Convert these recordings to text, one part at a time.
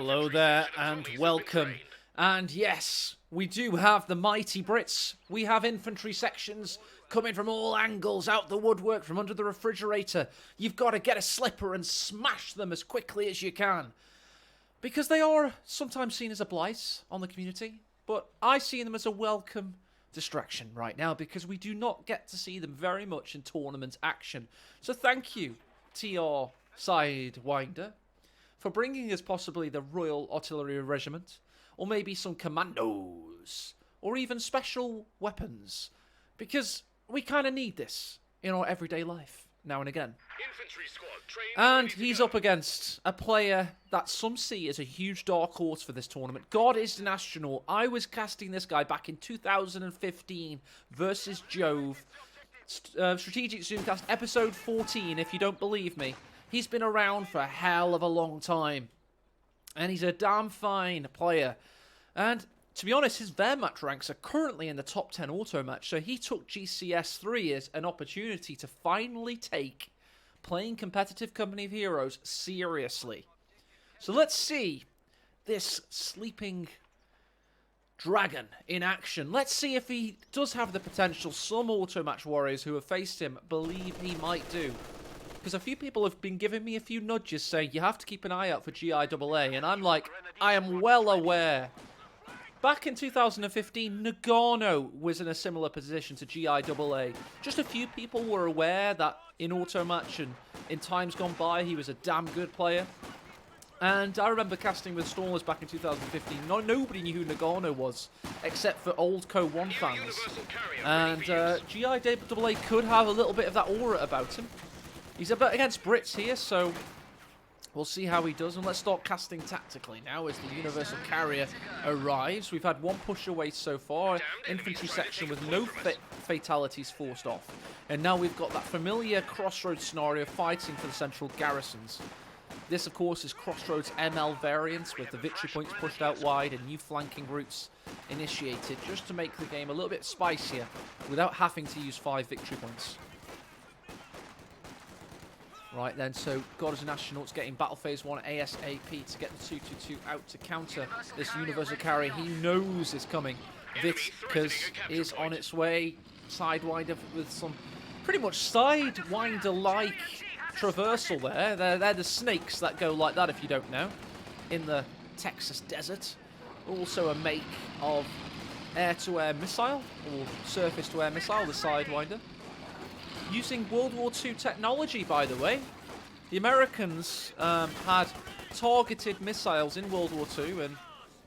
Hello there and welcome. And yes, we do have the mighty Brits. We have infantry sections coming from all angles, out the woodwork, from under the refrigerator. You've got to get a slipper and smash them as quickly as you can. Because they are sometimes seen as a blight on the community. But I see them as a welcome distraction right now because we do not get to see them very much in tournament action. So thank you, TR Sidewinder, for bringing us possibly the Royal Artillery Regiment, or maybe some commandos, or even special weapons, because we kind of need this in our everyday life now and again. And he's up against a player that some see as a huge dark horse for this tournament. God is an astronaut. I was casting this guy back in 2015 versus Jove. Strategic Zoomcast episode 14, if you don't believe me. He's been around for a hell of a long time. And he's a damn fine player. And to be honest, his Wehrmacht ranks are currently in the top 10 auto match. So he took GCS3 as an opportunity to finally take playing competitive Company of Heroes seriously. So let's see this sleeping dragon in action. Let's see if he does have the potential some auto match warriors who have faced him believe he might do. Because a few people have been giving me a few nudges saying you have to keep an eye out for GiaA, and I'm like, I am well aware. Back in 2015, Nagano was in a similar position to GiaA. Just a few people were aware that in auto match and in times gone by, he was a damn good player. And I remember casting with Stormers back in 2015. Nobody knew who Nagano was, except for old Co-1 fans. And GiaA could have a little bit of that aura about him. He's against Brits here, so we'll see how he does. And let's start casting tactically now as the Universal Carrier arrives. We've had one push away so far. Infantry section with no fatalities forced off. And now we've got that familiar Crossroads scenario fighting for the central garrisons. This, of course, is Crossroads ML variants with the victory points pushed out wide and new flanking routes initiated just to make the game a little bit spicier without having to use 5 victory points. Right then, so God is an Astronaut's getting Battle Phase 1 ASAP to get the 222 out to counter this Universal Carry. He knows it's coming. Vickers is on its way. Sidewinder with some pretty much Sidewinder-like traversal there. They're the snakes that go like that, if you don't know, in the Texas desert. Also a make of air-to-air missile, or surface-to-air missile, the Sidewinder. Using World War II technology, by the way. The Americans had targeted missiles in World War II, and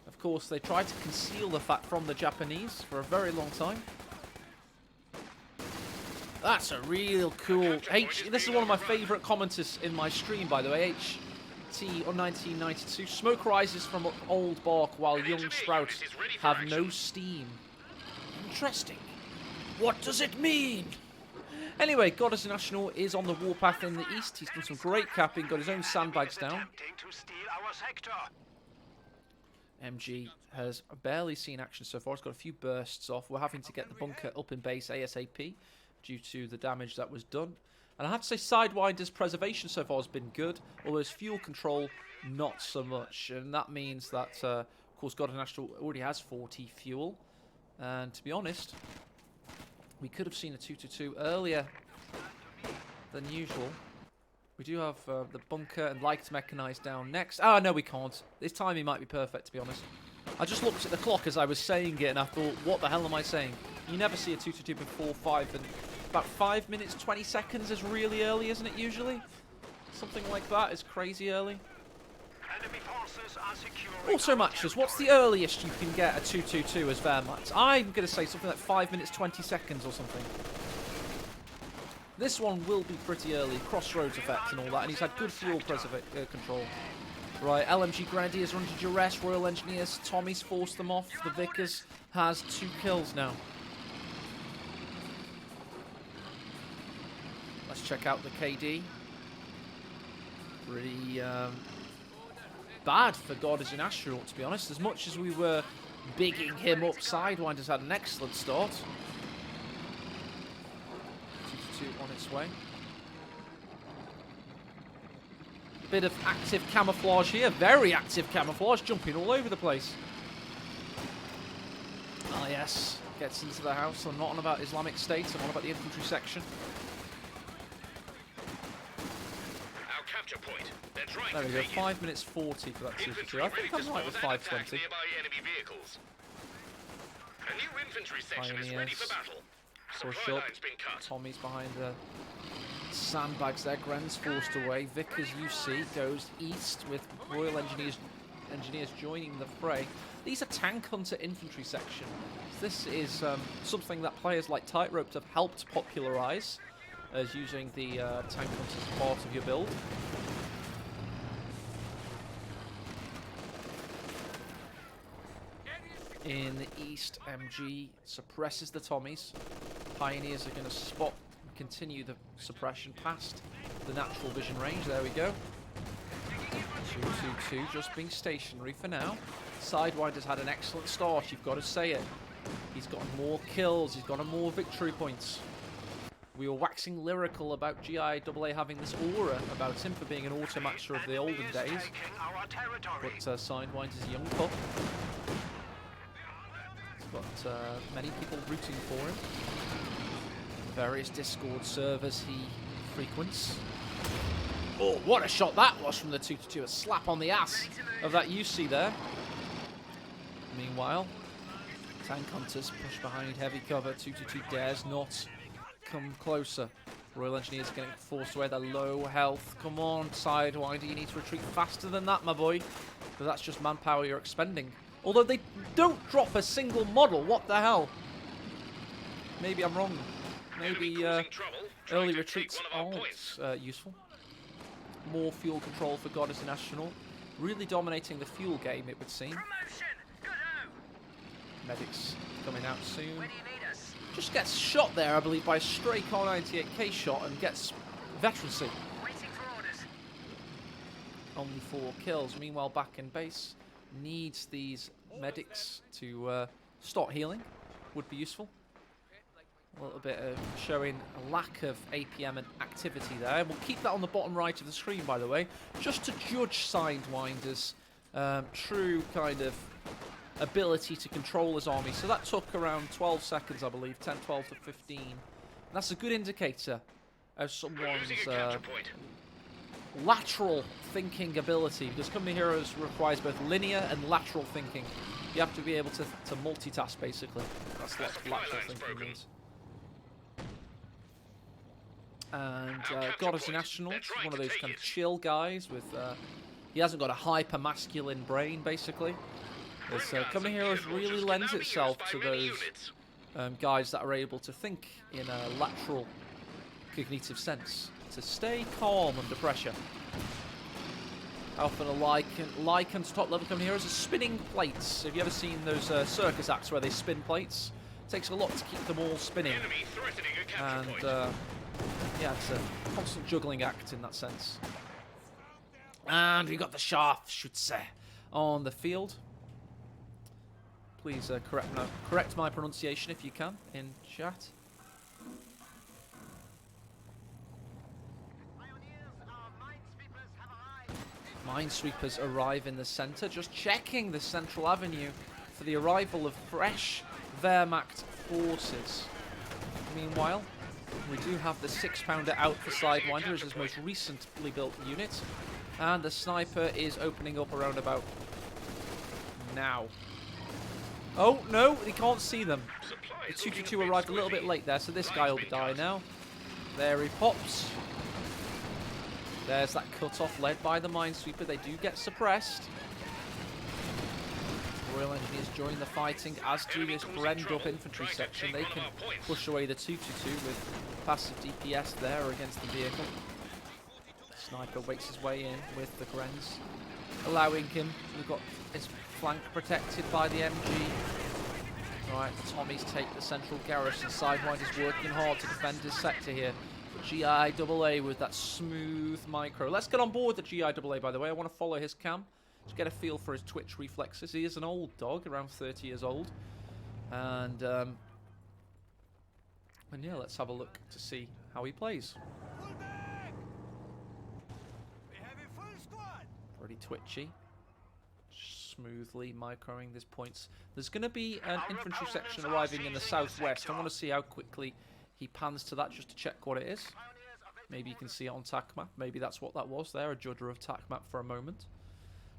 of course they tried to conceal the fact from the Japanese for a very long time. That's a real cool... This is one of my favourite commenters in my stream, by the way. HT on 1992. Smoke rises from old bark while young sprouts have no steam. Interesting. What does it mean? Anyway, God is an Astronaut is on the warpath in the east. He's done some great capping, got his own sandbags down. MG has barely seen action so far. It's got a few bursts off. We're having to get the bunker up in base ASAP due to the damage that was done. And I have to say Sidewinder's preservation so far has been good, although his fuel control, not so much. And that means that, of course, God is an Astronaut already has 40 fuel. And to be honest, we could have seen a 222 earlier than usual. We do have the bunker and light mechanized down next. Oh, no, we can't. This timing might be perfect, to be honest. I just looked at the clock as I was saying it, and I thought, what the hell am I saying? You never see a 222 before 5, and about 5 minutes, 20 seconds is really early, isn't it, usually? Something like that is crazy early. Also matches, what's the earliest you can get a 222 as Wehrmacht? I'm going to say something like 5 minutes, 20 seconds or something. This one will be pretty early, Crossroads effect and all that, and he's had good fuel control. Right, LMG Grenadiers are under duress, Royal Engineers, Tommy's forced them off, the Vickers has 2 kills now. Let's check out the KD. Pretty bad for God is an Astronaut, to be honest. As much as we were bigging him up, Sidewinder's had an excellent start. 2-2 on its way. Bit of active camouflage here. Very active camouflage. Jumping all over the place. Ah, yes. Gets into the house. I'm not on about Islamic State. I'm on about the infantry section. Our capture point. They're trying There we to go. take 5 minutes 40 for that 2-2. I think I'm right with 5:20. A new infantry section is ready for battle. Push Supply up. line's been cut. Tommy's behind the sandbags there. Gren's forced away. Vickers, you see, goes east with Royal Engineers joining the fray. These are tank hunter infantry section. This is something that players like Tightrope have helped popularise, as using the tank hunters as part of your build. In the east, MG suppresses the Tommies. Pioneers are going to spot and continue the suppression past the natural vision range. There we go. 2-2-2, just being stationary for now. Sidewinder's had an excellent start, you've got to say it. He's gotten more kills, he's gotten more victory points. We were waxing lyrical about GiaA having this aura about him for being an automatcher of the olden days. But Sidewinder's a young pup. He's got many people rooting for him. Various Discord servers he frequents. Oh, what a shot that was from the 2-2. A slap on the ass of that UC there. Meanwhile, tank hunters push behind heavy cover. 2-2 dares not come closer. Royal Engineers getting forced away. They're low health. Come on, Sidewinder. You need to retreat faster than that, my boy. Because that's just manpower you're expending. Although they don't drop a single model. What the hell? Maybe I'm wrong. Maybe early retreats aren't useful. More fuel control for Goddess National. Really dominating the fuel game, it would seem. Medics coming out soon. Just gets shot there, I believe, by a stray Car 98K shot and gets veterancy. Only 4 kills. Meanwhile, back in base, needs these medics to start healing. Would be useful. A little bit of showing a lack of APM and activity there. We'll keep that on the bottom right of the screen, by the way, just to judge Sidewinder's true kind of ability to control his army. So that took around 12 seconds, I believe, 10, 12 to 15. And that's a good indicator of someone's lateral thinking ability, because Company Heroes requires both linear and lateral thinking. You have to be able to multitask, basically. That's what lateral thinking means. And Goddess National is one of those kind of chill guys with... he hasn't got a hyper-masculine brain, basically. Company Heroes really lends itself to those guys that are able to think in a lateral cognitive sense. To stay calm under pressure. Often a liken to top-level Company Heroes is spinning plates. Have you ever seen those circus acts where they spin plates? It takes a lot to keep them all spinning. And... yeah, it's a constant juggling act in that sense. And we got the Scharfschütze on the field. Please correct my pronunciation if you can in chat. Minesweepers arrive in the centre, just checking the central avenue for the arrival of fresh Wehrmacht forces. Meanwhile, we do have the 6-pounder out for Sidewinder as his most recently built unit. And the sniper is opening up around about now. Oh, no, he can't see them. The 2-2 arrived a little bit late there, so this guy will die now. There he pops. There's that cut-off led by the Minesweeper. They do get suppressed. Royal Engineers join the fighting, as do this Brend-up infantry section. They can push away the 2-2 with passive DPS there against the vehicle. Sniper wakes his way in with the Grens, allowing him, we've got his flank protected by the MG. Right, the Tommies take the central garrison. Sidewinder's working hard to defend his sector here. But GiaA with that smooth micro. Let's get on board the GiaA, by the way. I want to follow his cam. Just get a feel for his twitch reflexes. He is an old dog, around 30 years old. And yeah, let's have a look to see how he plays. Already twitchy. Smoothly microing these points. There's going to be an infantry section arriving in the southwest. I want to see how quickly he pans to that just to check what it is. Maybe you can see it on TAC map. Maybe that's what that was there, a judder of TAC map for a moment.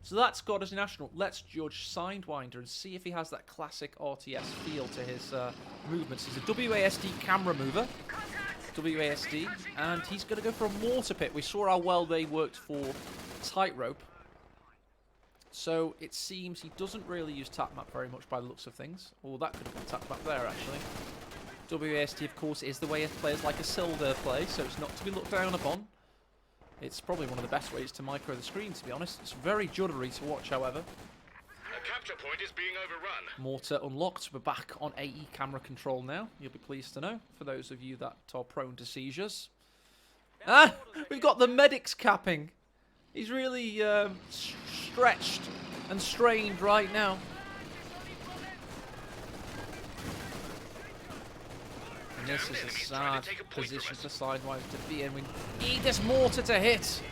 So that's got us national. Let's judge Sidewinder and see if he has that classic RTS feel to his movements. He's a WASD camera mover. WASD. And he's going to go for a mortar pit. We saw how well they worked for tightrope. So it seems he doesn't really use TAC map very much by the looks of things. Oh, that could have been TAC map there, actually. WASD, of course, is the way players like a Silver play, so it's not to be looked down upon. It's probably one of the best ways to micro the screen, to be honest. It's very juddery to watch, however. A capture point is being overrun. Mortar unlocked. We're back on AE camera control now. You'll be pleased to know, for those of you that are prone to seizures. Ah! We've got the medics capping. He's really stretched and strained right now. And this is a sad position for Sidewinder to be in. We need this mortar to hit.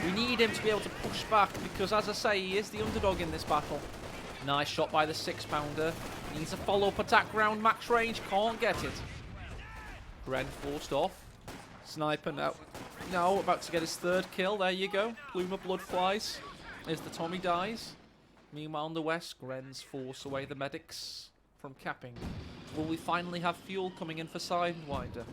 We need him to be able to push back because, as I say, he is the underdog in this battle. Nice shot by the 6-pounder. Needs a follow-up attack round max range. Can't get it. Gren forced off. Sniper now. No, about to get his 3rd kill. There you go. Plume of blood flies as the Tommy dies. Meanwhile, on the west, Gren's force away the medics from capping. Will we finally have fuel coming in for Sidewinder?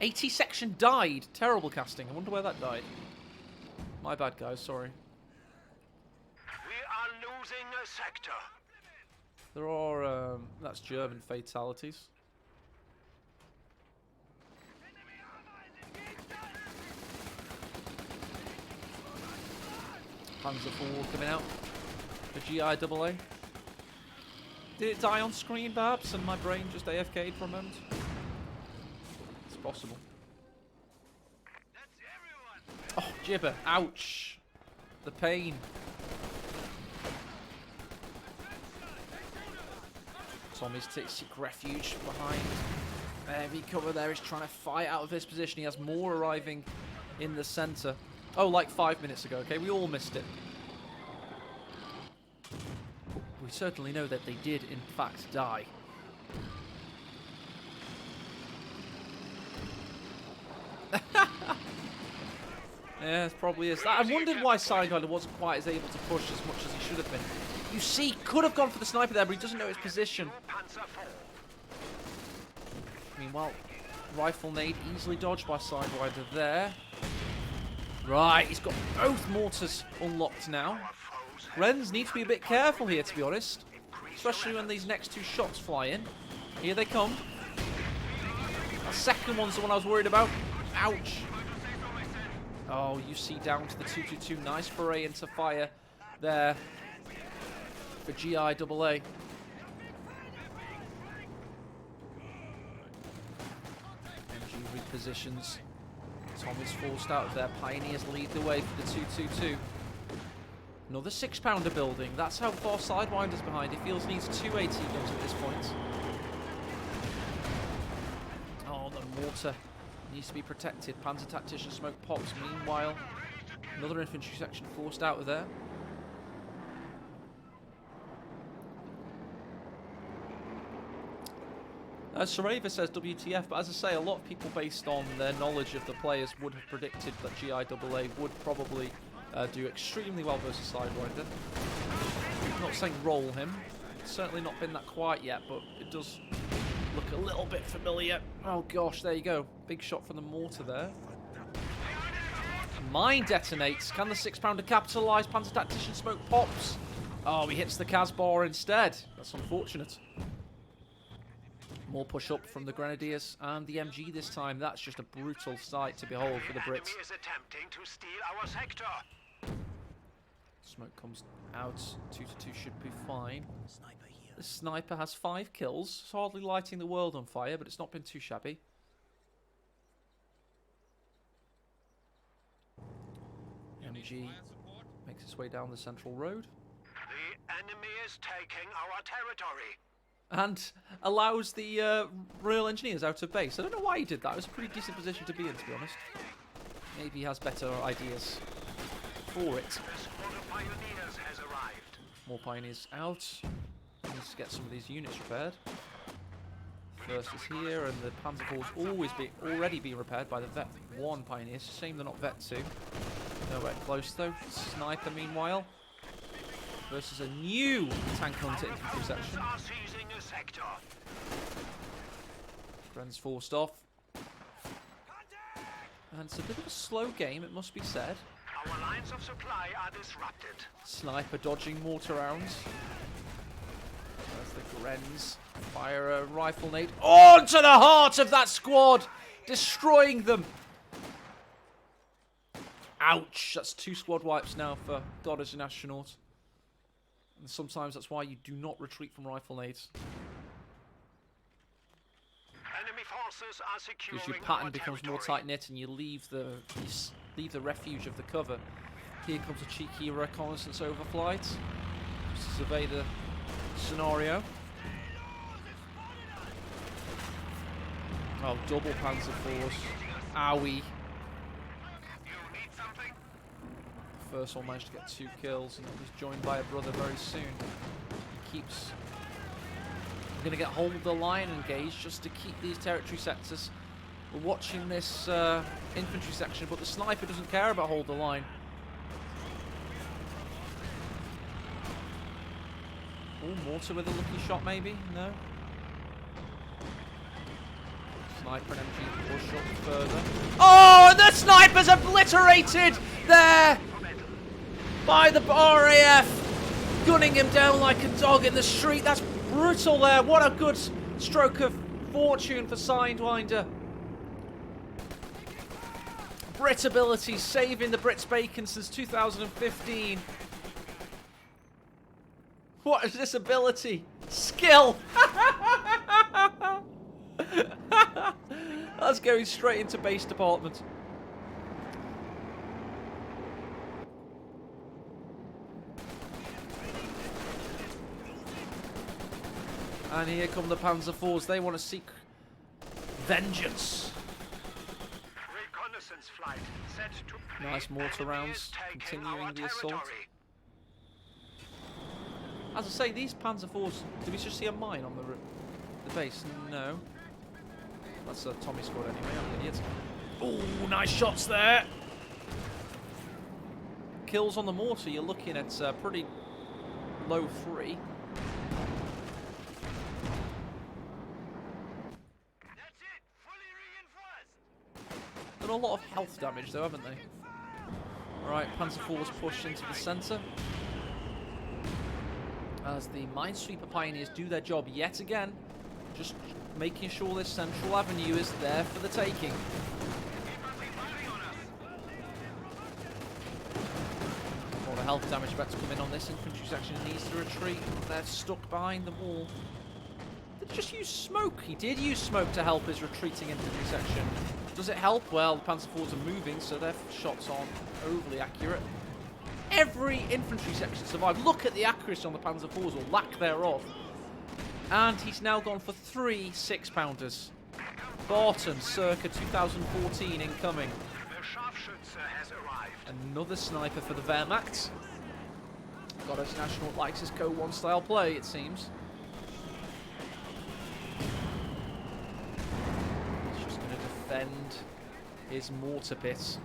AT section died. Terrible casting. I wonder where that died. My bad, guys. Sorry. We are losing a sector. There are, that's German fatalities. Panzer IV coming out. The GiaA. Did it die on screen, perhaps, and my brain just AFK'd for a moment? It's possible. Oh, gibber. Ouch. The pain. Tommy's seek refuge behind. Heavy cover there. He's trying to fight out of this position. He has more arriving in the centre. Oh, like 5 minutes ago. Okay, we all missed it. We certainly know that they did, in fact, die. Yeah, it probably is. I wondered why Sidewinder wasn't quite as able to push as much as he should have been. You see, could have gone for the sniper there, but he doesn't know his position. Meanwhile, rifle nade easily dodged by Sidewinder there. Right, he's got both mortars unlocked now. Wrens need to be a bit careful here, to be honest. Especially when these next 2 shots fly in. Here they come. That second one's the one I was worried about. Ouch. Oh, you see down to the 222. Nice foray into fire there for GiaA. MG repositions. Tommy's forced out of there. Pioneers lead the way for the 222. Another 6-pounder building. That's how far Sidewinder's behind. He feels he needs 2 AT guns at this point. Oh, the mortar needs to be protected. Panzer Tactician smoke pops. Meanwhile, another infantry section forced out of there. Sareva says WTF, but as I say, a lot of people based on their knowledge of the players would have predicted that GiaA would probably do extremely well versus Sidewinder. I'm not saying roll him. It's certainly not been that quite yet, but it does look a little bit familiar. Oh gosh, there you go. Big shot from the mortar there. Mine detonates. Can the 6-pounder capitalise? Panzer Tactician smoke pops. Oh, he hits the Casbah instead. That's unfortunate. More push up from the Grenadiers and the MG this time. That's just a brutal sight to behold for the Brits. Is attempting to steal our sector. Smoke comes out. 2-2 should be fine. The sniper has 5 kills. It's hardly lighting the world on fire, but it's not been too shabby. MG makes its way down the central road. The enemy is taking our territory. and allows the Royal Engineers out of base. I don't know why he did that. It was a pretty decent position to be in, to be honest. Maybe he has better ideas for it. The squad of pioneers has arrived. More pioneers out. Needs to get some of these units repaired. First is here, and the Panzer IV's already being repaired by the Vet 1 pioneers. Shame they're not Vet 2. Nowhere close though. Sniper meanwhile. Versus a new tank hunter infantry section. Are seizing a sector. Friends forced off. And it's a bit of a slow game, it must be said. Our lines of supply are disrupted. Sniper dodging mortar rounds. There's the Grenz. Fire a rifle nade. Oh, to the heart of that squad! Destroying them! Ouch! That's 2 squad wipes now for God as an astronaut. And sometimes that's why you do not retreat from rifle nades. Enemy forces are securing Because your pattern our becomes more territory. tight-knit and you leave the refuge of the cover. Here comes a cheeky reconnaissance overflight. Just to survey the scenario. Oh, double Panzer Force. Owie. You need something? The first one managed to get 2 kills and he's joined by a brother very soon. He keeps... I'm going to get hold of the line engaged just to keep these territory sectors. We're watching this infantry section, but the sniper doesn't care about hold the line. Oh, mortar with a lucky shot maybe? No? Sniper and MG push up further. Oh, and the sniper's obliterated there by the RAF, gunning him down like a dog in the street. That's brutal there. What a good stroke of fortune for Sidewinder. Brit ability, saving the Brits bacon since 2015. What is this ability? Skill! That's going straight into base department. And here come the Panzer IVs. They want to seek vengeance. Reconnaissance flight set to Nice mortar Enemy rounds, is taking continuing our the assault. territory. As I say, these Panzer IVs, did we just see a mine on the base? No. That's a Tommy squad anyway, I'm an idiot. Ooh, nice shots there! Kills on the mortar, you're looking at pretty low 3. That's it. Fully reinforced. Done a lot of health damage though, haven't they? Alright, Panzer IVs push into the centre. As the Minesweeper Pioneers do their job yet again. Just making sure this central avenue is there for the taking. All the health damage about to come in on this infantry section. Needs to retreat. They're stuck behind the wall. Did he just use smoke? He did use smoke to help his retreating infantry section. Does it help? Well, the Panzer IVs are moving, so their shots aren't overly accurate. Every infantry section survived. Look at the accuracy on the Panzer IVs, or lack thereof. And he's now gone for 3 6-pounders. Barton, circa 2014, incoming. The Scharfschütze has arrived. Another sniper for the Wehrmacht. God, as National likes his Code 1 style play, it seems. He's just going to defend his mortar pit.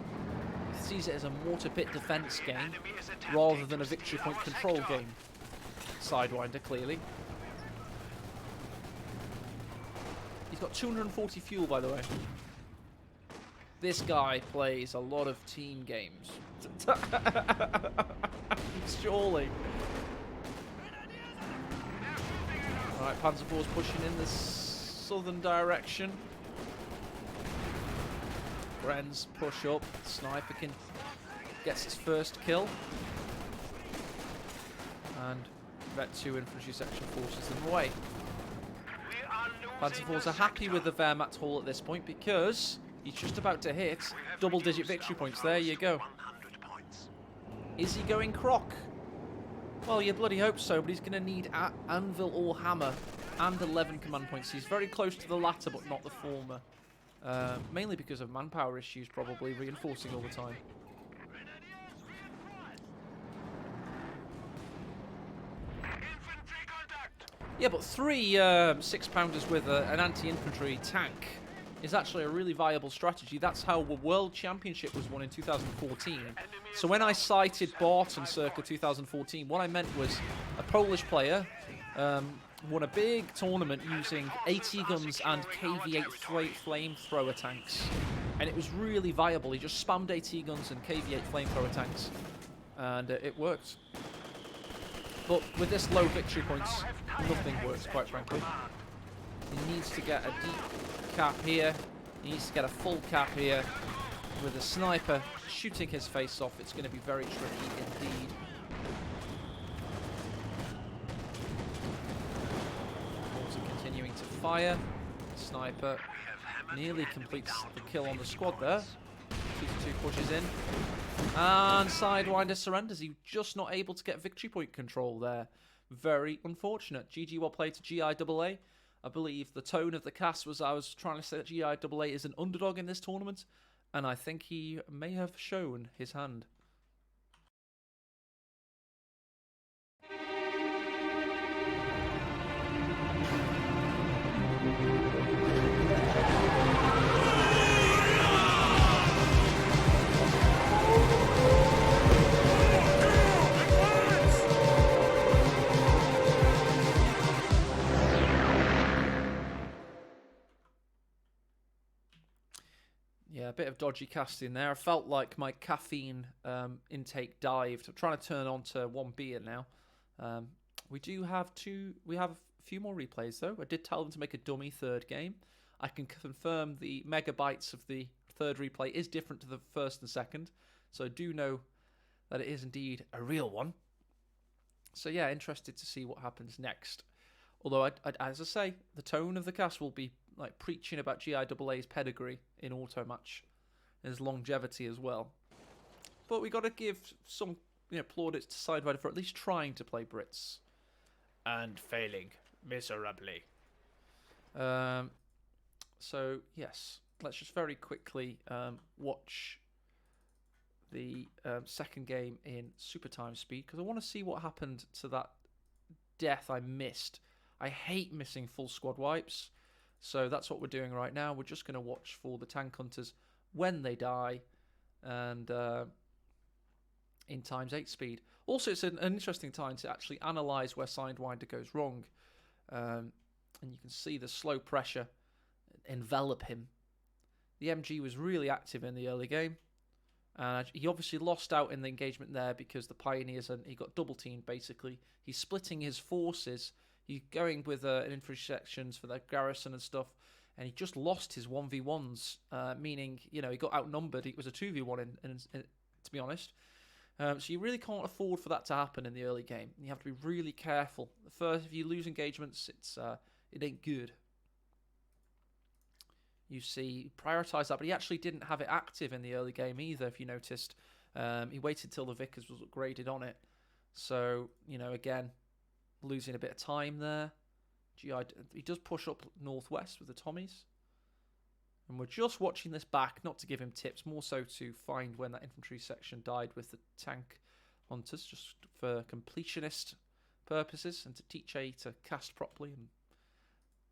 He sees it as a mortar pit defense game Enemy is attempting rather than a to victory steal point our control sector. game. Sidewinder, clearly. He's got 240 fuel, by the way. This guy plays a lot of team games. Surely. Alright, Panzer IV's pushing in the southern direction. Grenz push up. Sniper gets his first kill. And Vet 2 infantry section forces them away. We are Panzer losing IVs a are happy sector. with the Wehrmacht hull at this point because he's just about to hit We have double-digit reduced victory our points. There you force go. to 100 points. Is he going croc? Well, you bloody hope so, but he's going to need anvil or hammer and 11 command points. He's very close to the latter, but not the former. Mainly because of manpower issues, probably, reinforcing all the time. Infantry contact. Yeah, but 3 6-pounders with an anti-infantry tank is actually a really viable strategy. That's how the World Championship was won in 2014. So when I cited Barton circa 2014, what I meant was a Polish player won a big tournament using AT guns and KV-8 flamethrower tanks. And it was really viable. He just spammed AT guns and KV-8 flamethrower tanks. And it worked. But with this low victory points, nothing works, quite frankly. He needs to get a deep cap here. He needs to get a full cap here. With a sniper shooting his face off, it's going to be very tricky indeed. Also continuing to fire. Sniper nearly completes the kill on the squad there. 2-2 pushes in. And Sidewinder surrenders. He's just not able to get victory point control there. Very unfortunate. GG well played to GiaA. I believe the tone of the cast was I was trying to say that GiaA is an underdog in this tournament, and I think he may have shown his hand. Yeah, a bit of dodgy casting there. I felt like my caffeine intake dived. I'm trying to turn on to 1 beer now. We have a few more replays though. I did tell them to make a dummy third game. I can confirm the megabytes of the third replay is different to the first and second. So I do know that it is indeed a real one. So yeah, interested to see what happens next. Although, as I say, the tone of the cast will be like preaching about GiaA's pedigree in auto match, his longevity as well. But we got to give some plaudits to Sidewinder for at least trying to play Brits and failing miserably. So yes, let's just very quickly watch the second game in super time speed because I want to see what happened to that death I missed. I hate missing full squad wipes, so that's what we're doing right now. We're just going to watch for the tank hunters when they die, and in ×8 speed. Also, it's an interesting time to actually analyse where Sidewinder goes wrong, and you can see the slow pressure envelop him. The MG was really active in the early game. He obviously lost out in the engagement there because the Pioneers, and he got double teamed basically. He's splitting his forces. He's going with infantry sections for the garrison and stuff, and he just lost his 1v1s, meaning, he got outnumbered. It was a 2v1, to be honest. So you really can't afford for that to happen in the early game. You have to be really careful. If you lose engagements, it ain't good. You see, prioritise that, but he actually didn't have it active in the early game either, if you noticed. He waited till the Vickers was upgraded on it. So, again, losing a bit of time there. He does push up northwest with the Tommies. And we're just watching this back, not to give him tips, more so to find when that infantry section died with the tank hunters, just for completionist purposes, and to teach A to cast properly. And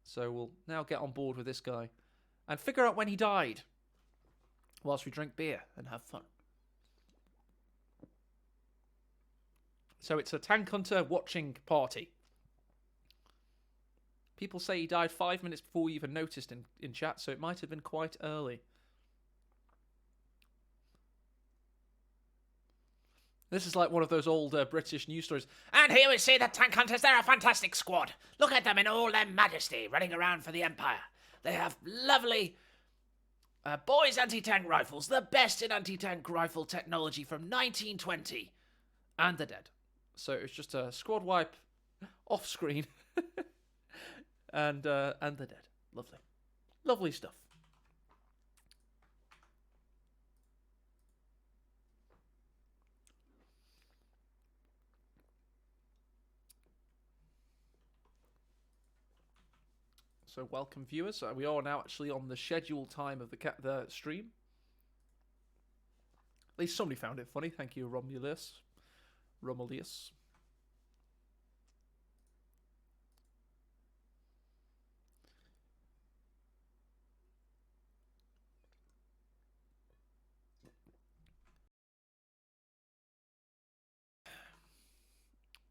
so we'll now get on board with this guy and figure out when he died, whilst we drink beer and have fun. So it's a tank hunter watching party. People say he died 5 minutes before we even noticed in chat, so it might have been quite early. This is like one of those old British news stories. And here we see the tank hunters. They're a fantastic squad. Look at them in all their majesty, running around for the Empire. They have lovely boys anti-tank rifles, the best in anti-tank rifle technology from 1920. And they're dead. So it was just a squad wipe off screen. and they're dead. Lovely. Lovely stuff. So welcome, viewers. We are now actually on the scheduled time of the stream. At least somebody found it funny. Thank you, Romulus.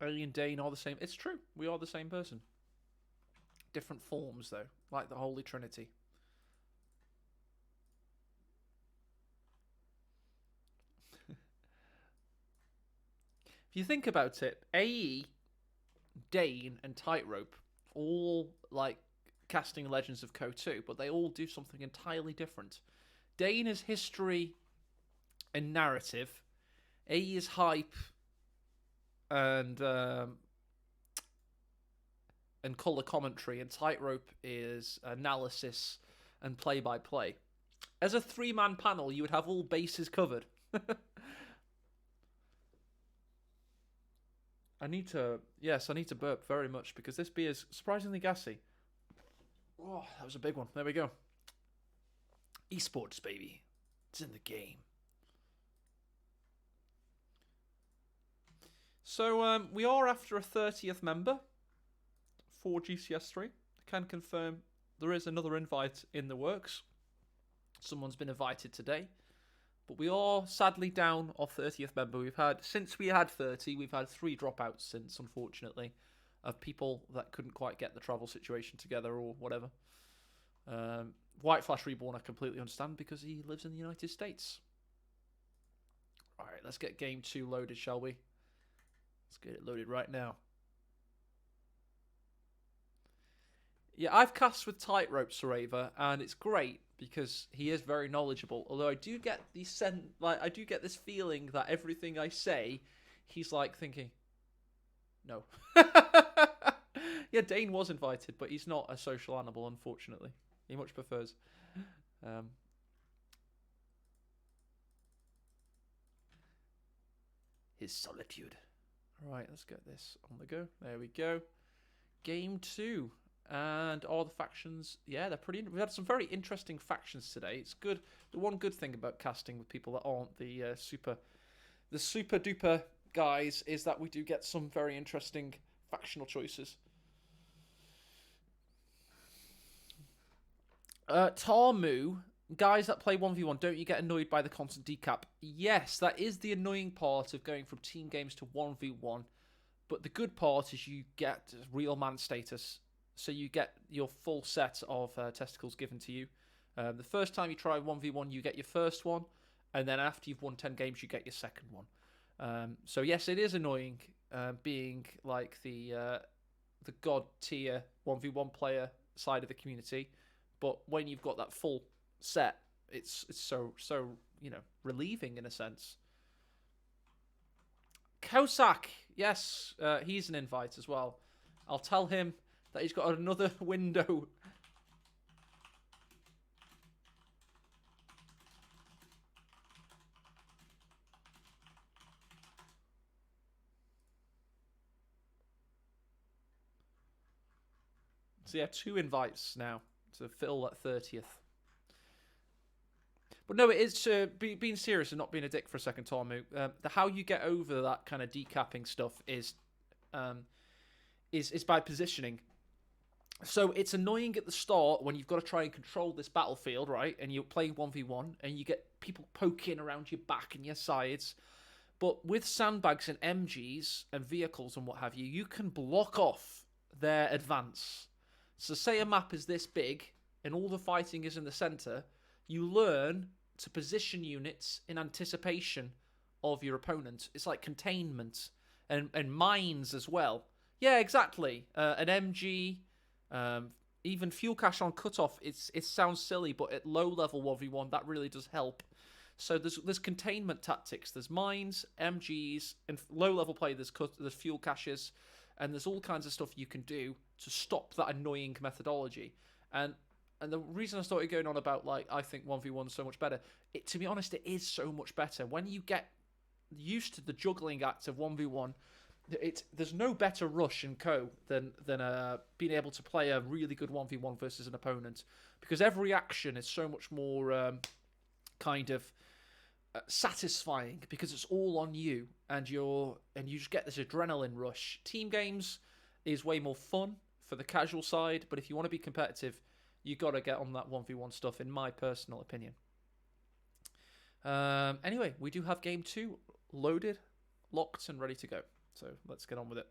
Ellie and Dane are the same. It's true. We are the same person. Different forms, though. Like the Holy Trinity. If you think about it, AE, Dane, and Tightrope all like casting Legends of Co 2, but they all do something entirely different. Dane is history and narrative. AE is hype and color commentary, and Tightrope is analysis and play-by-play. As a three-man panel, you would have all bases covered. I need to burp very much because this beer is surprisingly gassy. Oh, that was a big one. There we go. Esports, baby. It's in the game. So, we are after a 30th member for GCS3. I can confirm there is another invite in the works. Someone's been invited today. But we are sadly down our 30th member. Since we had 30, we've had 3 dropouts since, unfortunately, of people that couldn't quite get the travel situation together or whatever. White Flash Reborn I completely understand because he lives in the United States. Alright, let's get game 2 loaded, shall we? Let's get it loaded right now. Yeah, I've cast with Tightrope Sareva, and it's great because he is very knowledgeable. Although I do get this feeling that everything I say, he's like thinking, no. Yeah, Dane was invited, but he's not a social animal, unfortunately. He much prefers. His solitude. Right, let's get this on the go. There we go. Game 2. And all the factions, yeah, they're pretty... We've had some very interesting factions today. It's good. The one good thing about casting with people that aren't the super duper guys is that we do get some very interesting factional choices. Tarmu, guys that play 1v1, don't you get annoyed by the constant decap? Yes, that is the annoying part of going from team games to 1v1. But the good part is you get real man status. So you get your full set of testicles given to you. The first time you try 1v1, you get your first one. And then after you've won 10 games, you get your second one. So yes, it is annoying being like the god tier 1v1 player side of the community. But when you've got that full set, it's so relieving in a sense. Kosak, yes, he's an invite as well. I'll tell him that he's got another window. So yeah, 2 invites now to fill that 30th. But no, it is being serious and not being a dick for a second, Tormu. How you get over that kind of decapping stuff is by positioning. So it's annoying at the start when you've got to try and control this battlefield, right? And you're playing 1v1 and you get people poking around your back and your sides. But with sandbags and MGs and vehicles and what have you, you can block off their advance. So say a map is this big and all the fighting is in the center, you learn to position units in anticipation of your opponent. It's like containment and mines as well. Yeah, exactly. An MG... even fuel cache on cutoff, it sounds silly, but at low level 1v1 that really does help. So there's containment tactics, there's mines, MGs, and low level play there's fuel caches, and there's all kinds of stuff you can do to stop that annoying methodology. And the reason I started going on about like I think 1v1 is so much better, to be honest, it is so much better when you get used to the juggling act of 1v1. there's no better rush in Co than being able to play a really good 1v1 versus an opponent, because every action is so much more kind of satisfying because it's all on you, and you just get this adrenaline rush. Team games is way more fun for the casual side, but if you want to be competitive, you got to get on that 1v1 stuff, in my personal opinion. Anyway, we do have game 2 loaded, locked, and ready to go. So let's get on with it.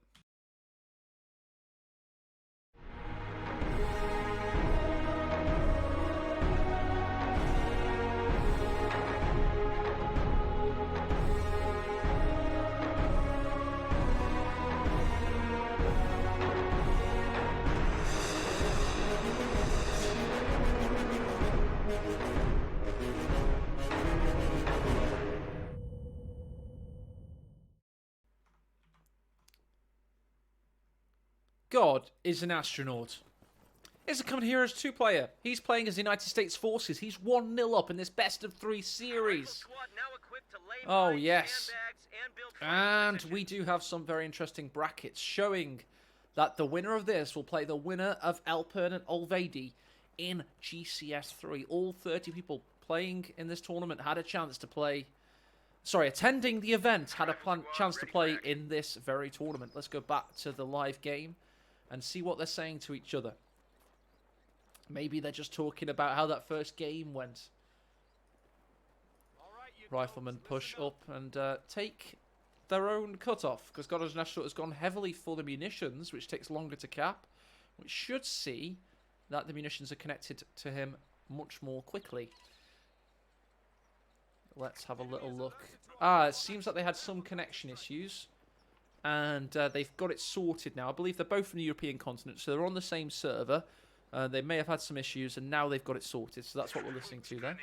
God is an astronaut. Is coming here as 2-player. He's playing as the United States Forces. He's 1-0 up in this best of 3 series. Oh, yes. And we do have some very interesting brackets showing that the winner of this will play the winner of Alpern and Olvedi in GCS3. All 30 people playing in this tournament had a chance to play... Sorry, attending the event had a chance to play in this very tournament. Let's go back to the live game and see what they're saying to each other. Maybe they're just talking about how that first game went. Riflemen push up and take their own cutoff, because Goddard's National has gone heavily for the munitions, which takes longer to cap, which should see that the munitions are connected to him much more quickly. Let's have a little look. It seems like they had some connection issues, and they've got it sorted now. I believe they're both from the European continent, so they're on the same server. They may have had some issues, and now they've got it sorted, so that's what we're listening to there.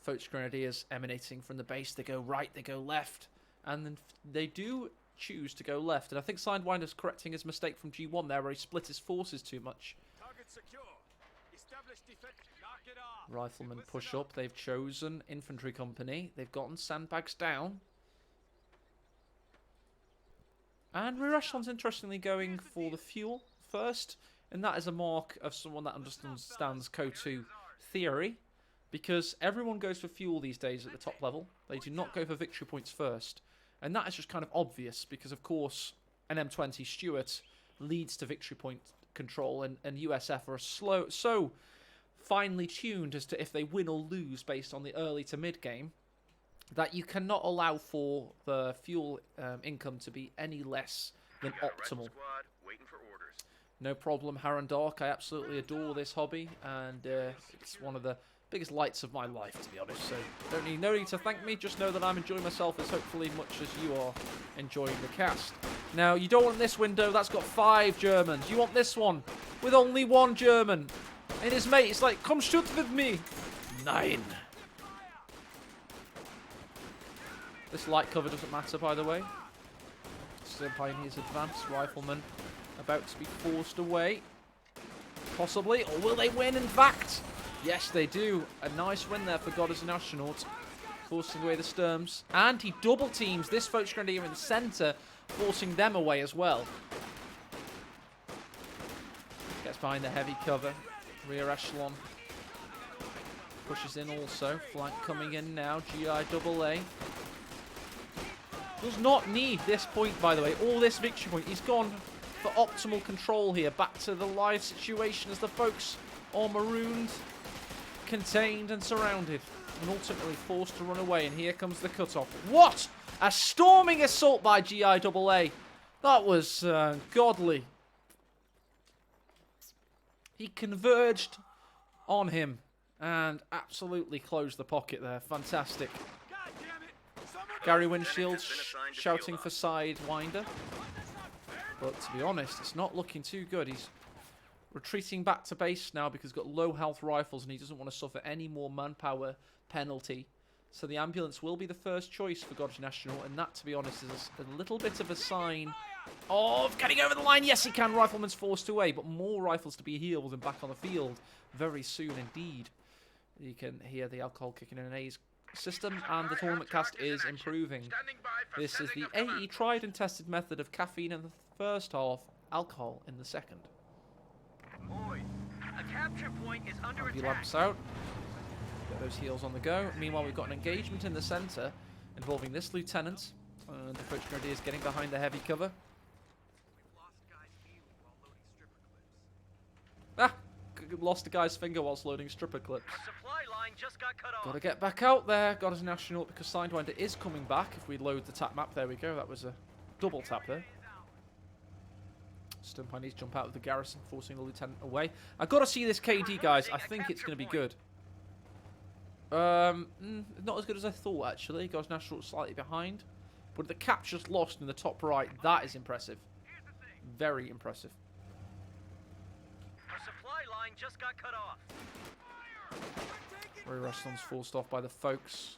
Foch Grenadiers emanating from the base. They go right, they go left, and then they do choose to go left. And I think Sidewinder's correcting his mistake from G1 there, where he split his forces too much. Riflemen push up. They've chosen infantry company. They've gotten sandbags down. And rear echelon's interestingly going for the fuel first, and that is a mark of someone that understands CO2 theory, because everyone goes for fuel these days at the top level. They do not go for victory points first, and that is just kind of obvious because, of course, an M20 Stuart leads to victory point control, and USF are so finely tuned as to if they win or lose based on the early to mid game, that you cannot allow for the fuel income to be any less than optimal. No problem, Harren Dark. I absolutely adore this hobby, and it's one of the biggest lights of my life, to be honest. So no need to thank me. Just know that I'm enjoying myself as hopefully much as you are enjoying the cast. Now, you don't want this window. That's got 5 Germans. You want this one with only 1 German. And his mate is like, come shoot with me. 9. This light cover doesn't matter, by the way. Still Pioneers advance. Riflemen about to be forced away. Possibly. Or will they win, in fact? Yes, they do. A nice win there for God as an Astronaut. Forcing away the Sturms. And he double teams this Foch Grenadier in the centre, forcing them away as well. Gets behind the heavy cover. Rear echelon pushes in also. Flank coming in now. GiaA. Does not need this point, by the way. All this victory point. He's gone for optimal control here. Back to the live situation as the folks are marooned, contained and surrounded, and ultimately forced to run away. And here comes the cutoff. What? A storming assault by GiaA. That was godly. He converged on him and absolutely closed the pocket there. Fantastic. Gary Windshield shouting for Sidewinder. But to be honest, it's not looking too good. He's retreating back to base now because he's got low health rifles and he doesn't want to suffer any more manpower penalty. So the ambulance will be the first choice for God's National, and that, to be honest, is a little bit of a sign of getting over the line. Yes, he can. Rifleman's forced away, but more rifles to be healed and back on the field very soon indeed. You can hear the alcohol kicking in, and he's system, and the tournament cast is improving. This is the AE tried and tested method of caffeine in the first half, alcohol in the second. Boys, a capture point is under Andy attack. lamps out. Get those heals on the go. Meanwhile, we've got an engagement in the centre involving this lieutenant. And the French Grenadiers getting behind the heavy cover. Ah! Lost a guy's finger whilst loading stripper clips. Supply line just got cut off. Got to get back out there. Got his national because Sidewinder is coming back. If we load the tap map, there we go. That was a double tap there. Stonepine jump out of the garrison, forcing the lieutenant away. I've got to see this KD, guys. I think it's going to be good. Not as good as I thought, actually. Got his national slightly behind. But the capture's lost in the top right. That is impressive. Very impressive. Our supply line just got cut off. Roy Restaurant's forced off by the folks.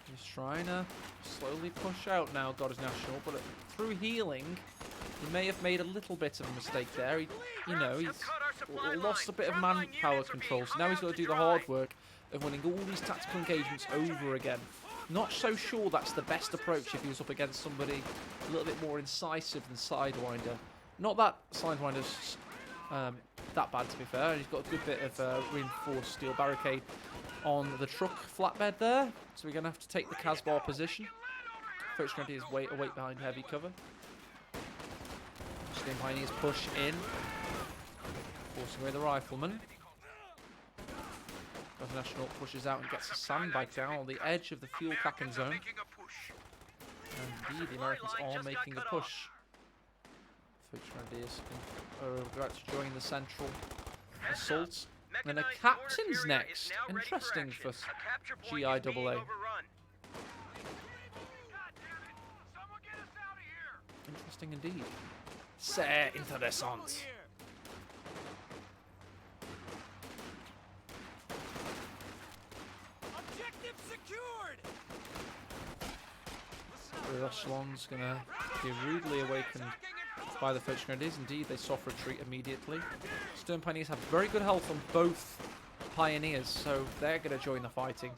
He's trying to slowly push out now, got his national, but through healing, he may have made a little bit of a mistake there. He's lost a bit of manpower control, so now he's got to do the hard work of winning all these tactical engagements over again. Not so sure that's the best approach if he was up against somebody a little bit more incisive than Sidewinder. Not that Sidewinder's that bad, to be fair. He's got a good bit of reinforced steel barricade on the truck flatbed there, so we're going to have to take the Casbah position. First Grenadiers wait behind heavy cover. Steam Pioneers push in, forcing away the rifleman. The National pushes out and gets a sandbag down on the edge of the fuel capping zone. And indeed, the Americans are making a push. First Grenadiers are about to join the central assault. And the captain's next. Interesting for GiaA. Interesting indeed. C'est intéressant. Objective secured. The Echelon's going to be rudely awakened by the French Grenadiers. Indeed, they soft retreat immediately. Stern Pioneers have very good health on both Pioneers, so they're going to join the fighting.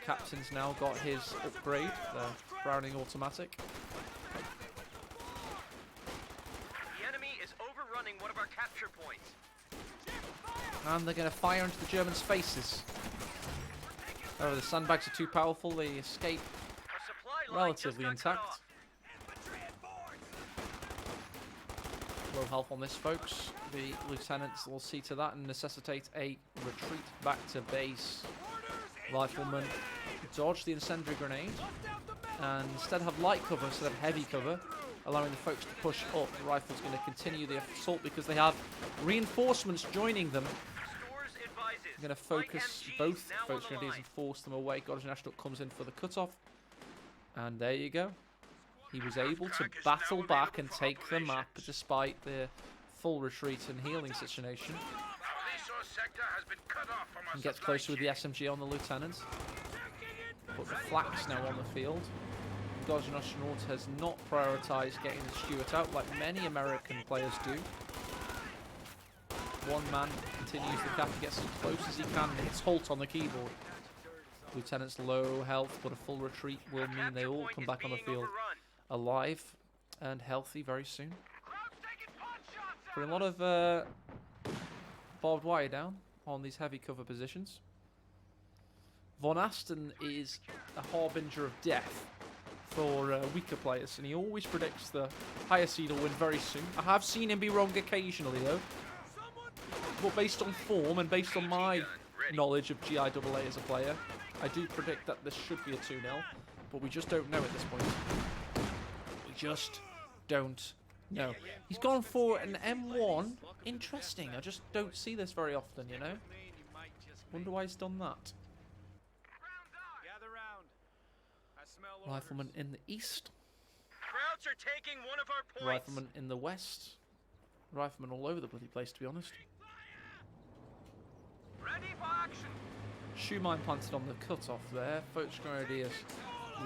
Captain's now got his upgrade, the Browning automatic. The enemy is overrunning one of our capture points. And they're going to fire into the Germans' faces. Oh, the sandbags are too powerful. They escape relatively intact. Low health on this, folks. The lieutenants will see to that and necessitate a retreat back to base. Riflemen dodge the incendiary grenade and instead have light cover instead of heavy cover, allowing the folks to push up. The rifle's going to continue the assault because they have reinforcements joining them. Going to focus both folks grenadiers and force them away. Goddess National comes in for the cutoff. And there you go. He was able to battle back and take the map despite the full retreat and healing situation. And gets closer with the SMG on the lieutenant. Put the flax now on the field. Goddess National has not prioritised getting the Stuart out like many American players do. One man continues the cap, gets as close as he can, and hits halt on the keyboard. Lieutenant's low health, but a full retreat will mean they all come back on the field alive and healthy very soon. Putting a lot of barbed wire down on these heavy cover positions. Von Asten is a harbinger of death for weaker players, and he always predicts the higher seed will win very soon. I have seen him be wrong occasionally, though. But based on form and based on my knowledge of GiaA as a player, I do predict that this should be a 2-0, but we just don't know at this point. We just don't know. He's gone for an M1. Interesting. I just don't see this very often, you know? Wonder why he's done that. Rifleman in the east. Krauts are taking one of our points. Rifleman in the west. Rifleman all over the bloody place, to be honest. Ready for action. Shoe mine planted on the cutoff there. Folks Grenadiers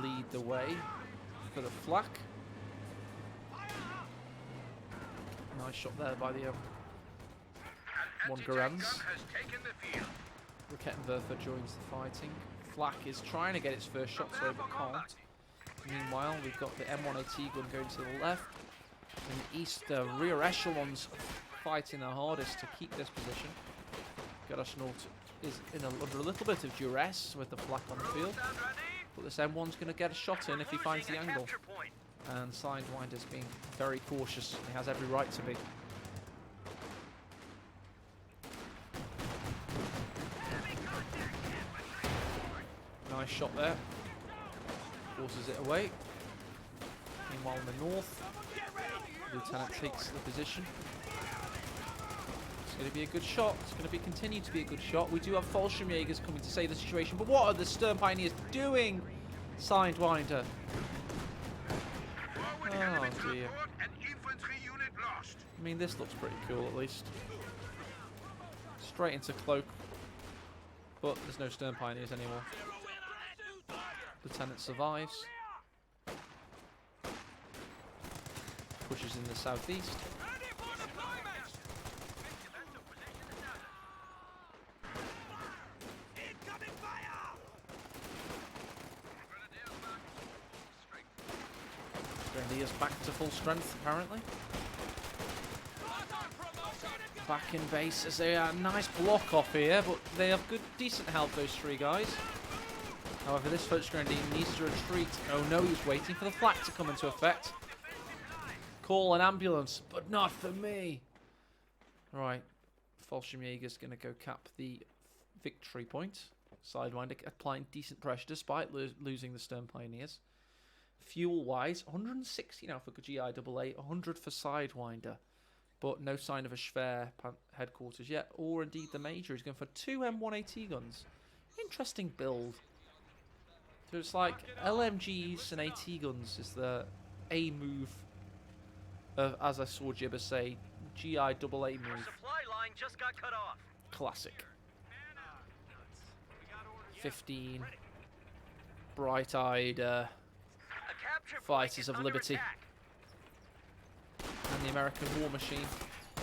lead the way. for the flak. Nice shot there by the one Garans. Rakettenwerfer joins the fighting. Flak is trying to get its first shot through, but can't. Meanwhile, we've got the M1AT gun going to the left. In the east, the rear echelons fighting their hardest to keep this position. Garasnaut is under a little bit of duress with the flak on the field. But this M1's going to get a shot in if he finds the angle. And Sidewinder's being very cautious. He has every right to be. Nice shot there. Forces it away. Meanwhile in the north, Lieutenant takes the position. It's going to be a good shot. It's going to continue to be a good shot. We do have Fallschirmjägers coming to save the situation, but what are the Stern Pioneers doing? Sidewinder. Oh dear. I mean, this looks pretty cool at least. Straight into cloak, but there's no Stern Pioneers anymore. Lieutenant survives. Pushes in the southeast. Grenadiers back to full strength apparently. Back in base as they are a nice block off here, but they have good, decent health, those three guys. However, this first Grenadier needs to retreat. Oh no, he's waiting for the flak to come into effect. Call an ambulance, but not for me. Right, Fallschirmjäger's going to go cap the victory point. Sidewinder applying decent pressure despite losing the Stern Pioneers. Fuel-wise, 160 now for GiaA, 100 for Sidewinder. But no sign of a Schwer headquarters yet, or indeed the Major. He's going for 2 M1AT guns. Interesting build. So it's like LMGs and AT guns is the A move of, as I saw Jibba say, GiaA move. Our supply line just got cut off. Classic. 15 bright-eyed fighters of liberty. And the American war machine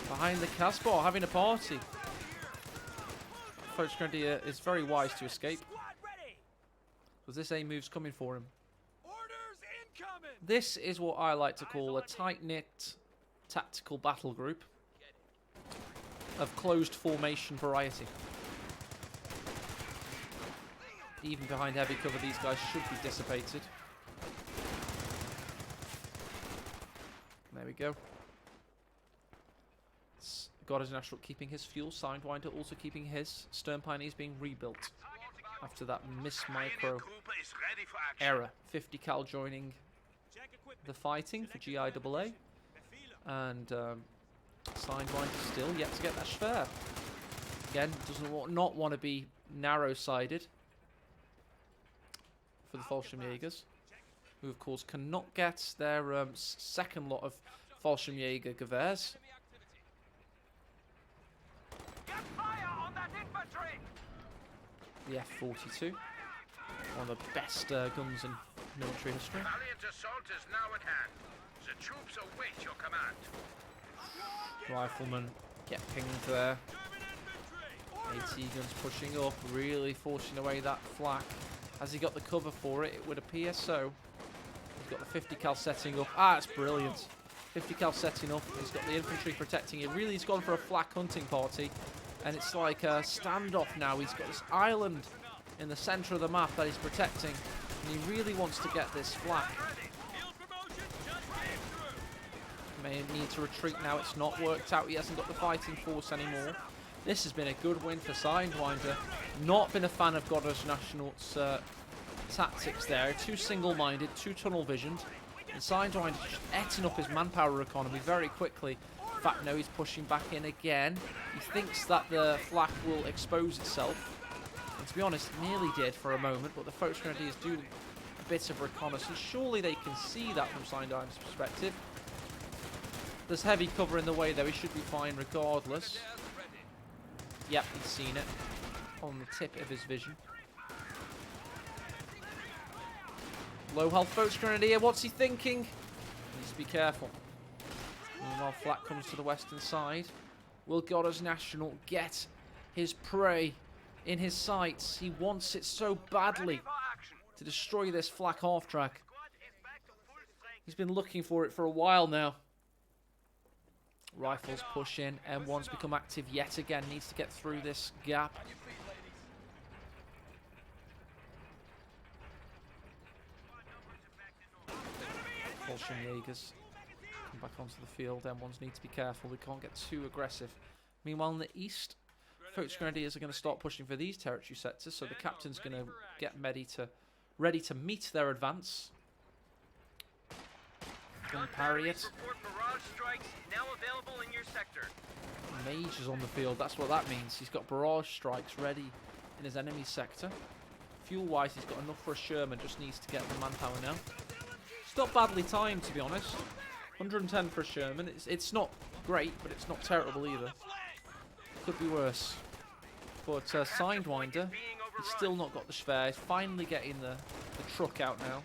behind the Casbah having a party. Coach Grenadier is very wise to escape, because this A move's coming for him. This is what I like to call a tight-knit tactical battle group of closed formation variety. Even behind heavy cover, these guys should be dissipated. There we go. God International keeping his fuel. Sidewinder also keeping his. Stern Pioneers being rebuilt after that miss-micro error. 50 cal joining the fighting for GiaA. And Sidewinder still yet to get that Schwer. Again, doesn't not want to be narrow-sided for the Fallschirmjägers, who of course cannot get their second lot of Fallschirmjäger Gewehrs. The F-42, one of the best guns in military history. Valiant assault is now at hand. The troops await your command. Riflemen get pinged there. AT guns pushing up, really forcing away that flak. Has he got the cover for it? It would appear so. He's got the 50 cal setting up. Ah, it's brilliant. 50 cal setting up. He's got the infantry protecting it. Really, he's gone for a flak hunting party. And it's like a standoff now. He's got this island in the centre of the map that he's protecting. And he really wants to get this flak. May need to retreat now. It's not worked out. He hasn't got the fighting force anymore. This has been a good win for Sidewinder. Not been a fan of Goddard's National's tactics there. Too single-minded, too tunnel-visioned. And Sidewinder just eating up his manpower economy very quickly. In fact, no, he's pushing back in again. He thinks that the flak will expose itself. And to be honest, it nearly did for a moment, but the Fox Grenadiers do a bit of reconnaissance. Surely they can see that from Sidewinder's perspective. There's heavy cover in the way, though. He should be fine regardless. Yep, he's seen it on the tip of his vision. Low health Volksgrenadier. What's he thinking? Needs to be careful. Meanwhile, Flak comes to the western side. Will Goddard's National get his prey in his sights? He wants it so badly to destroy this Flak half track. He's been looking for it for a while now. Rifles push in. M1's become active yet again. Needs to get through this gap. Bolshevik Jaegers come back onto the field. M1s need to be careful. We can't get too aggressive. Meanwhile, in the east, Volksgrenadiers are going to start pushing for these territory sectors. So the captain's going to get ready to meet their advance. Can parry it. Mage is on the field. That's what that means. He's got barrage strikes ready in his enemy sector. Fuel-wise, he's got enough for a Sherman. Just needs to get the manpower now. It's not badly timed, to be honest. 110 for a Sherman. It's not great, but it's not terrible either. Could be worse. But Sidewinder, he's still not got the Schwer. He's finally getting the truck out now.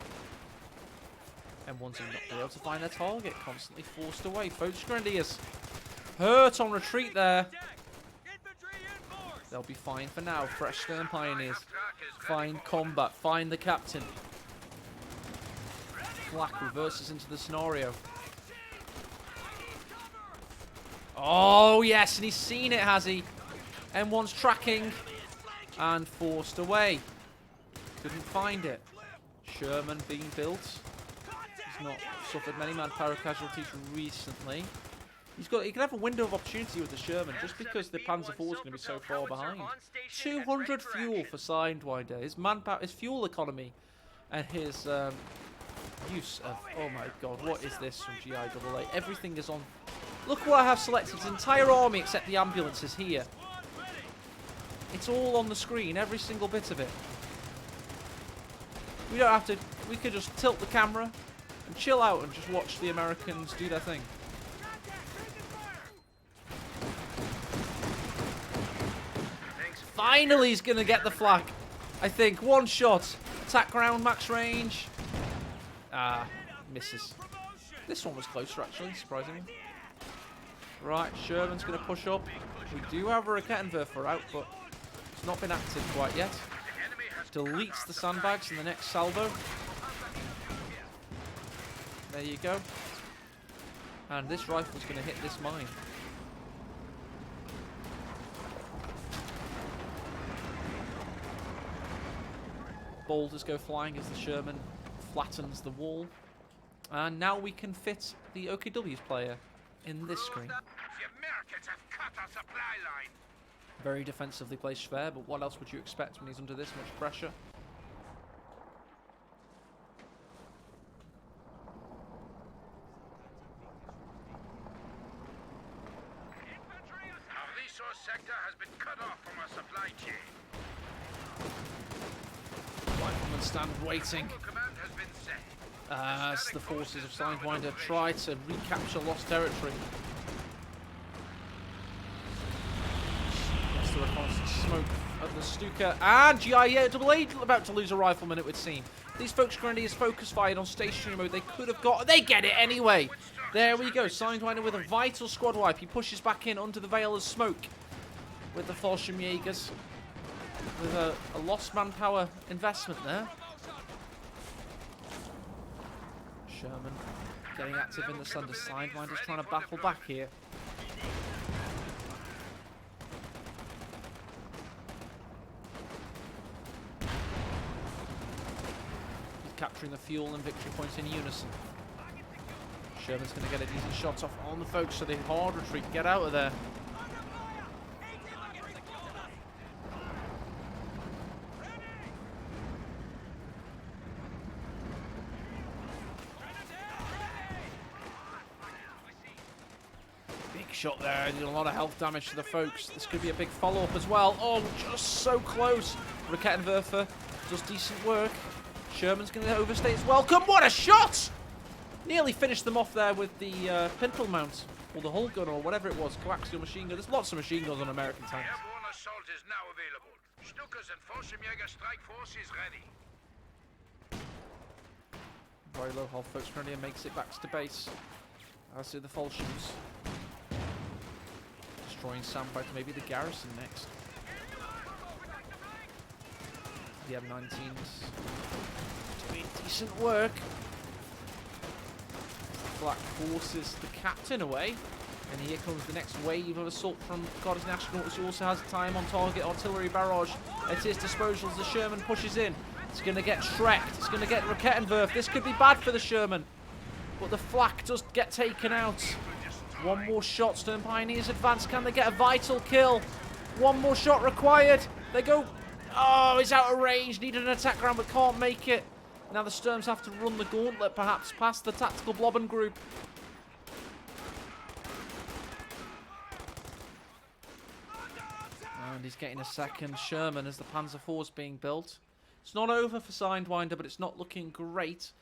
M1's not be able to find their target. Constantly forced away. Volksgrenadiers hurt on retreat there. They'll be fine for now. Fresh Stern Pioneers. Find combat. Find the captain. Flak reverses into the scenario. Oh, yes, and he's seen it, has he? M1's tracking and forced away. Couldn't find it. Sherman being built. He's not suffered many manpower casualties recently. He can have a window of opportunity with the Sherman just because the Panzer IV is going to be so far behind. 200 fuel for Sidewinder. His manpower, his fuel economy, and his use of, oh my god, what is this from GiaA? Everything is on. Look what I have selected. His entire army except the ambulances here. It's all on the screen, every single bit of it. We don't have to, we could just tilt the camera and chill out and just watch the Americans do their thing. Finally he's going to get the flak. I think. One shot. Attack ground, max range. Ah, misses. This one was closer, actually, surprisingly. Right, Sherman's going to push up. We do have a Rakettenwerfer out, but it's not been active quite yet. Deletes the sandbags in the next salvo. There you go. And this rifle's going to hit this mine. Boulders go flying as the Sherman flattens the wall. And now we can fit the OKW's player in this screen. The Americans have cut our supply line. Very defensively placed Schwer, but what else would you expect when he's under this much pressure? Our resource sector has been cut off from our supply chain. Riflemen stand waiting Command has been set. as the forces of Sidewinder try to recapture lost territory. Yes, the reconnaissance smoke of the Stuka, and GiaA about to lose a rifleman, it would seem. These Volksgrenadiers focus fired on stationary mode. They could have got, they get it anyway. There we go, Sidewinder with a vital squad wipe. He pushes back in under the veil of smoke with the Fallschirmjägers. With a lost manpower investment there. Sherman getting active in the Thunder. Sidewinder's trying to battle back here. He's capturing the fuel and victory points in unison. Sherman's going to get a decent shot off on the folks, so they hard retreat. Get out of there. Shot there, did a lot of health damage to the folks. This could be a big follow-up as well. Oh, just so close. Rakettenwerfer does decent work. Sherman's going to overstay its welcome. What a shot! Nearly finished them off there with the pintle mount, or the hull gun, or whatever it was. Coaxial machine gun. There's lots of machine guns on American tanks. Airborne assault is now available. Stukas and Fallschirmjäger strike force is ready. Very low health. Folks Grenadier makes it back to base. As do the Falchions. Destroying Sandbite, maybe the garrison next. The M19s doing decent work. Black forces the captain away. And here comes the next wave of assault from Goddess Nationals, who also has time on target artillery barrage at his disposal as the Sherman pushes in. It's going to get Shreked. It's going to get Rakettenwerf. This could be bad for the Sherman. But the flak does get taken out. One more shot. Stern Pioneers advance. Can they get a vital kill? One more shot required. They go... Oh, he's out of range. Needed an attack round but can't make it. Now the Sturms have to run the gauntlet perhaps past the tactical Blobben group. And he's getting a second Sherman as the Panzer IV is being built. It's not over for Sidewinder, but it's not looking great.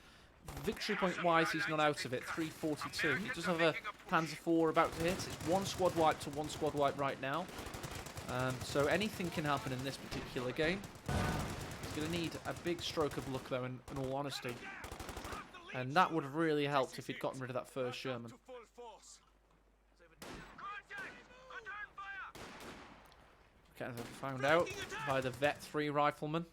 Victory point wise, he's not out of it. 342. He does have a Panzer IV about to hit. It's one squad wipe to one squad wipe right now. So anything can happen in this particular game. He's going to need a big stroke of luck, though, in all honesty. And that would have really helped if he'd gotten rid of that first Sherman. Okay, found out by the Vet 3 rifleman.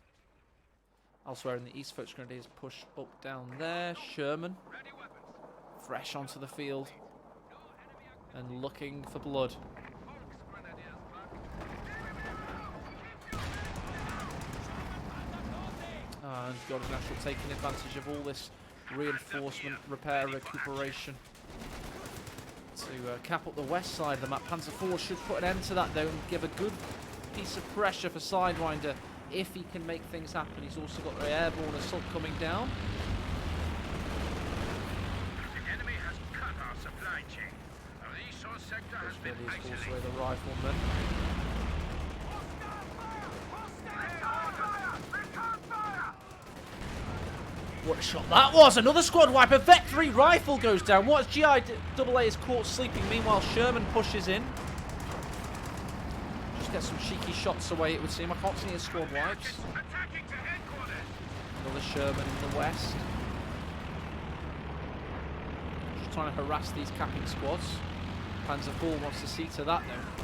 Elsewhere in the east, Folks Grenadiers push up down there. Sherman fresh onto the field and looking for blood. And Goddess National taking advantage of all this reinforcement, repair, recuperation to cap up the west side of the map. Panzer IV should put an end to that though and give a good piece of pressure for Sidewinder if he can make things happen. He's also got the airborne assault coming down. The enemy has cut our supply chain. Our resource sector has been Also isolated. the rifleman. What a shot that was! Another squad wipe. A Vet 3 rifle goes down. What's GiaA is caught sleeping. Meanwhile, Sherman pushes in. Just get some cheeky shots away, it would seem. I can't see any squad wipes. Attacking to headquarters. Another Sherman in the west. Just trying to harass these capping squads. Panzer IV wants to see to that though.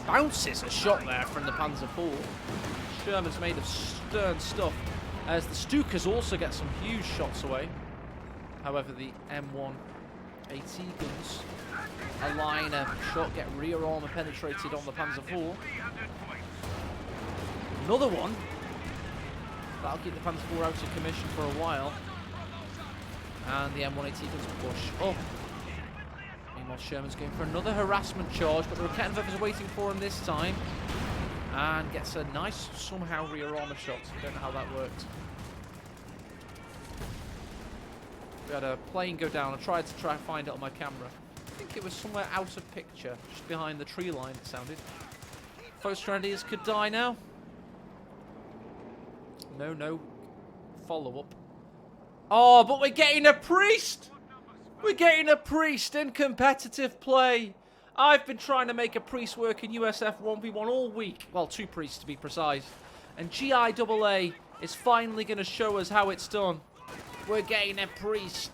Bounces a shot there from the Panzer IV. Sherman's made of stern stuff. As the Stukas also get some huge shots away. However, the M1 AT guns, a line of shot, get rear armor penetrated on the Panzer IV. Another one. That'll keep the Panzer IV out of commission for a while. And the M1 AT guns push up. Meanwhile, Sherman's going for another harassment charge, but the Rakettenwerf is waiting for him this time. And gets a nice, somehow, rear armor shot. I don't know how that worked. We had a plane go down. I tried to find it on my camera. I think it was somewhere out of picture, just behind the tree line, it sounded. Folks Grenadiers could die now. No follow-up. Oh, but we're getting a priest! We're getting a priest in competitive play. I've been trying to make a priest work in USF 1v1 all week. Well, 2 priests to be precise. And GiaA is finally going to show us how it's done. We're getting a priest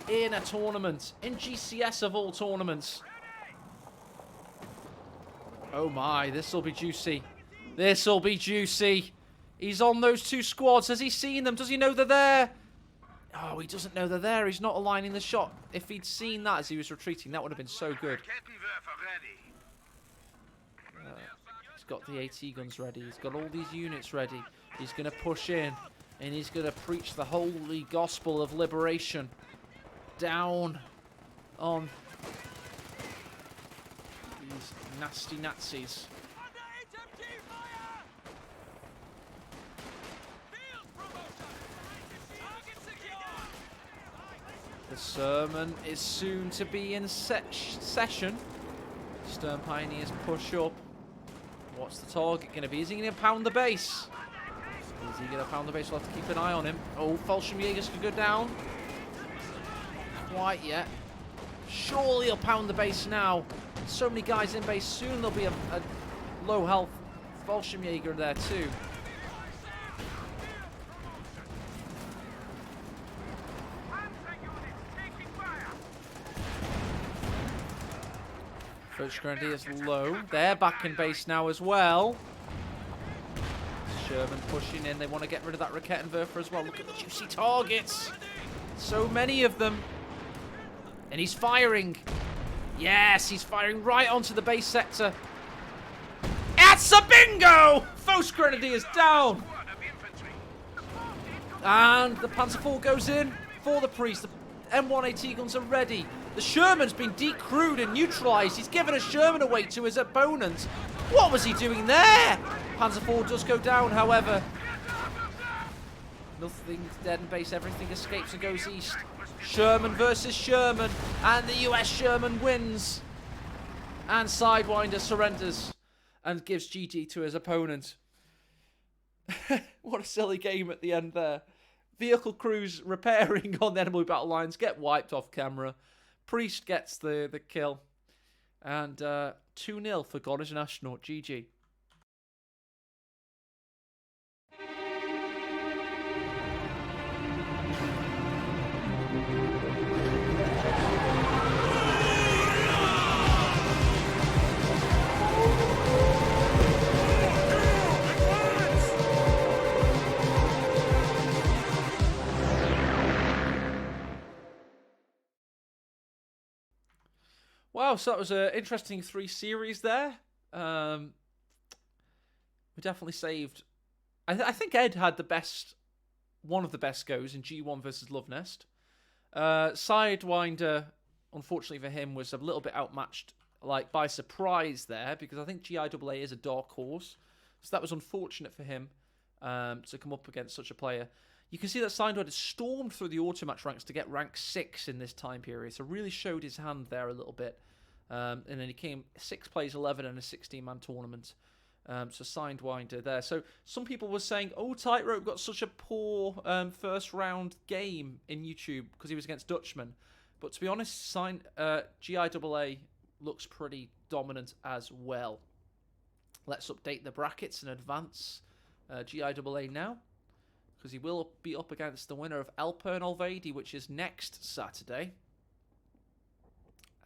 in a tournament. In GCS of all tournaments. Oh my, this will be juicy. This will be juicy. He's on those 2 squads. Has he seen them? Does he know they're there? Oh, he doesn't know they're there. He's not aligning the shot. If he'd seen that as he was retreating, that would have been so good. He's got the AT guns ready. He's got all these units ready. He's going to push in. And he's going to preach the holy gospel of liberation down on these nasty Nazis. The sermon is soon to be in session. Stern Pioneers push up. What's the target going to be? Is he going to pound the base? Is he going to pound the base? We'll have to keep an eye on him. Oh, Fallschirmjägers could go down. Quite yet. Surely he'll pound the base now. So many guys in base. Soon there'll be a low health Fallschirmjäger there too. First Grenadiers low. They're back in base now as well. Sherman pushing in. They want to get rid of that Raketenwerfer as well. Look at the juicy targets. So many of them. And he's firing. Yes, he's firing right onto the base sector. That's a bingo! First Grenadiers down. Squad of infantry. And the Panzer IV goes in for the Priest. The M1AT guns are ready. The Sherman's been decrewed and neutralized. He's given a Sherman away to his opponent. What was he doing there? Panzer IV does go down, however. Nothing's dead in base. Everything escapes and goes east. Sherman versus Sherman. And the US Sherman wins. And Sidewinder surrenders and gives GG to his opponent. What a silly game at the end there. Vehicle crews repairing on the enemy battle lines get wiped off camera. Priest gets the kill. And 2-0 for God is an Astronaut. GG. Wow, so that was an interesting 3 series there. We definitely saved. I think Ed had one of the best goes in G1 versus Love Nest. Sidewinder, unfortunately for him, was a little bit outmatched, like by surprise there, because I think GiaA is a dark horse. So that was unfortunate for him to come up against such a player. You can see that Sidewinder stormed through the automatch ranks to get rank 6 in this time period, so really showed his hand there a little bit. And then he came 6 plays 11 in a 16-man tournament. So Sidewinder there. So some people were saying, oh, Tightrope got such a poor first round game in YouTube because he was against Dutchman. But to be honest, GiaA looks pretty dominant as well. Let's update the brackets and advance GiaA now, because he will be up against the winner of Alpern Olvedi, which is next Saturday.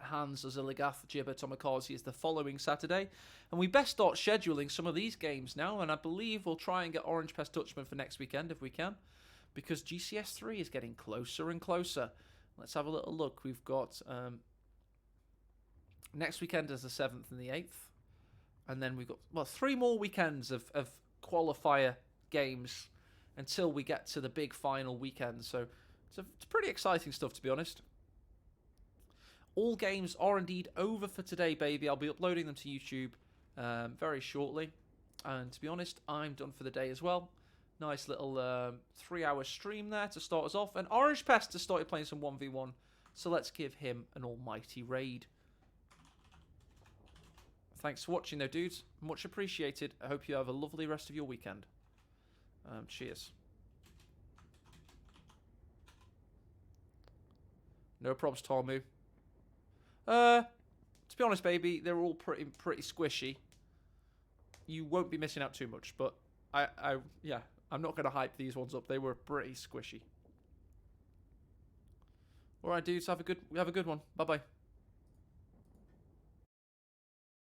Hans Ziligath Jibber Tomikaze is the following Saturday. And we best start scheduling some of these games now, and I believe we'll try and get Orange Pest Dutchman for next weekend if we can, because GCS3 is getting closer and closer. Let's have a little look. We've got next weekend is the 7th and the 8th, and then we've got 3 more weekends of qualifier games until we get to the big final weekend. So it's pretty exciting stuff, to be honest. All games are indeed over for today, baby. I'll be uploading them to YouTube very shortly. And to be honest, I'm done for the day as well. Nice little 3-hour stream there to start us off. And Orange Pest has started playing some 1v1. So let's give him an almighty raid. Thanks for watching though, dudes. Much appreciated. I hope you have a lovely rest of your weekend. Cheers. No probs, Tomu. To be honest, baby, they're all pretty squishy. You won't be missing out too much, but yeah, I'm not going to hype these ones up. They were pretty squishy. All right, dudes, have a good one. Bye bye.